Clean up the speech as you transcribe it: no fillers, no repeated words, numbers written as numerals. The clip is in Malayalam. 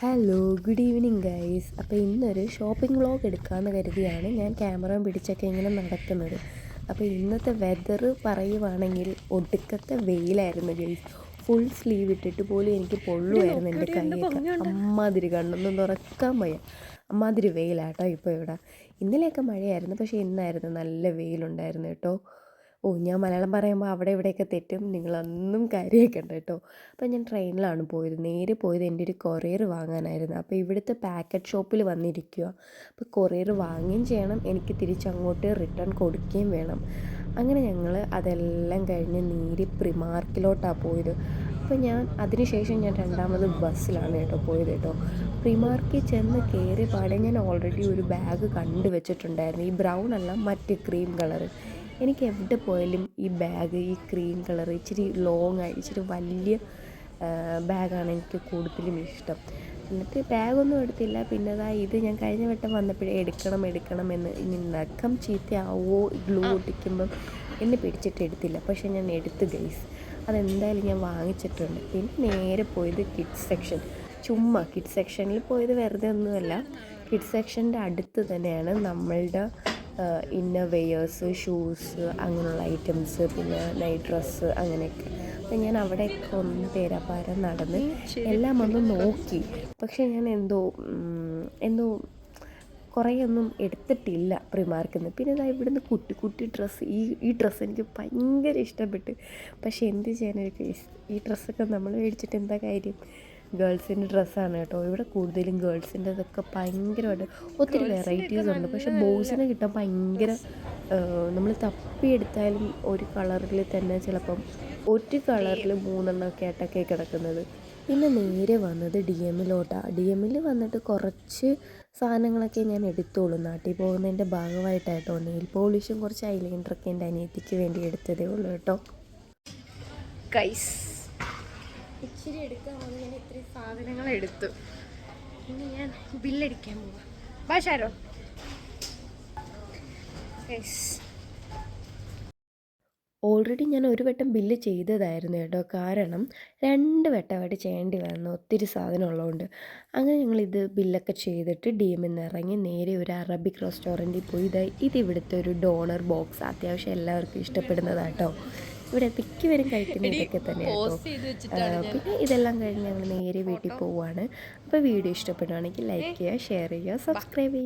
Hello good evening guys. അപ്പോൾ ഇന്നൊരു ഷോപ്പിംഗ് വ്ളോഗ് എടുക്കാമെന്ന് കരുതിയാണ് ഞാൻ ക്യാമറ പിടിച്ചൊക്കെ ഇങ്ങനെ നടക്കുന്നത്. അപ്പോൾ ഇന്നത്തെ വെതർ പറയുവാണെങ്കിൽ ഒടുക്കത്തെ വെയിലായിരുന്നു ഗൈസ്. ഫുൾ സ്ലീവ് ഇട്ടിട്ട് പോലും എനിക്ക് പൊള്ളുമായിരുന്നു എൻ്റെ കൈയൊക്കെ. അമ്മാതിരി കണ്ണൊന്നും തുറക്കാൻ വയ്യ, അമ്മാതിരി വെയിലാട്ടോ ഇപ്പോൾ ഇവിടെ. ഇന്നലെയൊക്കെ മഴയായിരുന്നു, പക്ഷേ ഇന്നായിരുന്നു നല്ല വെയിലുണ്ടായിരുന്നു കേട്ടോ. ഞാൻ മലയാളം പറയുമ്പോൾ അവിടെ ഇവിടെയൊക്കെ തെറ്റും, നിങ്ങളൊന്നും കാര്യമാക്കണ്ട കേട്ടോ. അപ്പോൾ ഞാൻ ട്രെയിനിലാണ് പോയത്. നേരെ പോയത് എൻ്റെ ഒരു കൊറിയർ വാങ്ങാനായിരുന്നു. അപ്പോൾ ഇവിടുത്തെ പാക്കറ്റ് ഷോപ്പിൽ വന്നിരിക്കുക. അപ്പോൾ കൊറിയർ വാങ്ങുകയും ചെയ്യണം, എനിക്ക് തിരിച്ചങ്ങോട്ട് റിട്ടേൺ കൊടുക്കുകയും വേണം. അങ്ങനെ ഞങ്ങൾ അതെല്ലാം കഴിഞ്ഞ് നേരെ പ്രിമാർക്കിലോട്ടാണ് പോയത്. അപ്പോൾ അതിനുശേഷം ഞാൻ രണ്ടാമത് ബസ്സിലാണ് കേട്ടോ പോയത് കേട്ടോ. പ്രിമാർക്കിൽ ചെന്ന് കയറി പാടെ ഞാൻ ഓൾറെഡി ഒരു ബാഗ് കണ്ടു വെച്ചിട്ടുണ്ടായിരുന്നു. ഈ ബ്രൗൺ അല്ല, മറ്റ് ക്രീം കളറ്. എനിക്ക് എവിടെ പോയാലും ഈ ബാഗ്, ഈ ക്രീം കളർ, ഇച്ചിരി ലോങ്ങായി ഇച്ചിരി വലിയ ബാഗാണ് എനിക്ക് കൂടുതലും ഇഷ്ടം. എന്നിട്ട് ബാഗൊന്നും എടുത്തില്ല. പിന്നെ ഇത് ഞാൻ കഴിഞ്ഞ വട്ടം വന്നപ്പോഴേ എടുക്കണമെന്ന്, ഇനി നഖം ചീത്തയാവോ ഗ്ലൂ ഒട്ടിക്കുമ്പം എന്നെ പിടിച്ചിട്ട് എടുത്തില്ല. പക്ഷേ ഞാൻ എടുത്ത് ഗൈസ്, അതെന്തായാലും ഞാൻ വാങ്ങിച്ചിട്ടുണ്ട്. പിന്നെ നേരെ പോയത് കിഡ്സ് സെക്ഷൻ. ചുമ്മാ കിഡ്സ് സെക്ഷനിൽ പോയത് വെറുതെ ഒന്നുമല്ല, കിഡ്സ് സെക്ഷൻ്റെ അടുത്ത് തന്നെയാണ് നമ്മളുടെ ഇന്നർ വെയേഴ്സ്, ഷൂസ്, അങ്ങനെയുള്ള ഐറ്റംസ്, പിന്നെ നൈറ്റ് ഡ്രസ്സ്, അങ്ങനെയൊക്കെ. അപ്പം ഞാൻ അവിടെയൊക്കെ ഒന്ന് തേരാപ്പാരം നടന്ന് എല്ലാം ഒന്ന് നോക്കി. പക്ഷേ ഞാൻ എന്തോ കുറേയൊന്നും എടുത്തിട്ടില്ല പ്രിമാർക്കിൽ നിന്ന്. പിന്നെ ഇവിടുന്ന് കുട്ടി ഡ്രസ്സ്, ഈ ഡ്രസ്സ് എനിക്ക് ഭയങ്കര ഇഷ്ടപ്പെട്ട്. പക്ഷേ എന്ത് ചെയ്യാനൊരു ഈ ഡ്രസ്സൊക്കെ നമ്മൾ മേടിച്ചിട്ട് എന്താ കാര്യം? ഗേൾസിൻ്റെ ഡ്രസ്സാണ് കേട്ടോ. ഇവിടെ കൂടുതലും ഗേൾസിൻ്റെ ഇതൊക്കെ ഭയങ്കരമായിട്ട് ഒത്തിരി വെറൈറ്റീസ് ഉണ്ട്. പക്ഷേ ബോയ്സിനെ കിട്ടാൻ ഭയങ്കര, നമ്മൾ തപ്പിയെടുത്താലും ഒരു കളറിൽ തന്നെ ചിലപ്പം ഒരു കളറിൽ 3 ആയിട്ടൊക്കെ കിടക്കുന്നത്. പിന്നെ നേരെ വന്നത് DMലോട്ടാണ്. DMൽ വന്നിട്ട് കുറച്ച് സാധനങ്ങളൊക്കെ ഞാൻ എടുത്തോളൂ. നാട്ടിൽ പോകുന്നതിൻ്റെ ഭാഗമായിട്ടായിട്ടോ. നെയിൽ പോളിഷും കുറച്ച് ഐലൈനറൊക്കെ എൻ്റെ അനിയത്തിക്ക് വേണ്ടി എടുത്തതേ ഉള്ളൂ കേട്ടോ. ഇച്ചിരി എടുക്കാൻ വന്ന് ഞാൻ ഇത്രയും സാധനങ്ങൾ എടുത്തു. ഇനി ഞാൻ ബില്ലടിക്കാൻ പോവാം. ഭാഷാരോ ഓൾറെഡി ഞാൻ ഒരു വട്ടം ബില്ല് ചെയ്തതായിരുന്നു കേട്ടോ. കാരണം 2 വട്ടമായിട്ട് ചെയ്യേണ്ടി വന്നു, ഒത്തിരി സാധനം ഉള്ളതുകൊണ്ട്. അങ്ങനെ ഞങ്ങളിത് ബില്ലൊക്കെ ചെയ്തിട്ട് DMൽ നിന്ന് ഇറങ്ങി നേരെ ഒരു അറബിക് റെസ്റ്റോറൻറ്റിൽ പോയി. ഇത് ഇവിടുത്തെ ഒരു ഡോണർ ബോക്സ് അത്യാവശ്യം എല്ലാവർക്കും ഇഷ്ടപ്പെടുന്നതാട്ടോ. ഇവിടെ മിക്കവരും കഴിക്കുന്ന ഇതൊക്കെ തന്നെയാണ് കേട്ടോ. പിന്നെ ഇതെല്ലാം കഴിഞ്ഞ് ഞങ്ങൾ നേരെ വീട്ടിൽ പോവുകയാണ്. അപ്പോൾ വീഡിയോ ഇഷ്ടപ്പെടുകയാണെങ്കിൽ ലൈക്ക് ചെയ്യുക, ഷെയർ ചെയ്യുക, സബ്സ്ക്രൈബ് ചെയ്യുക.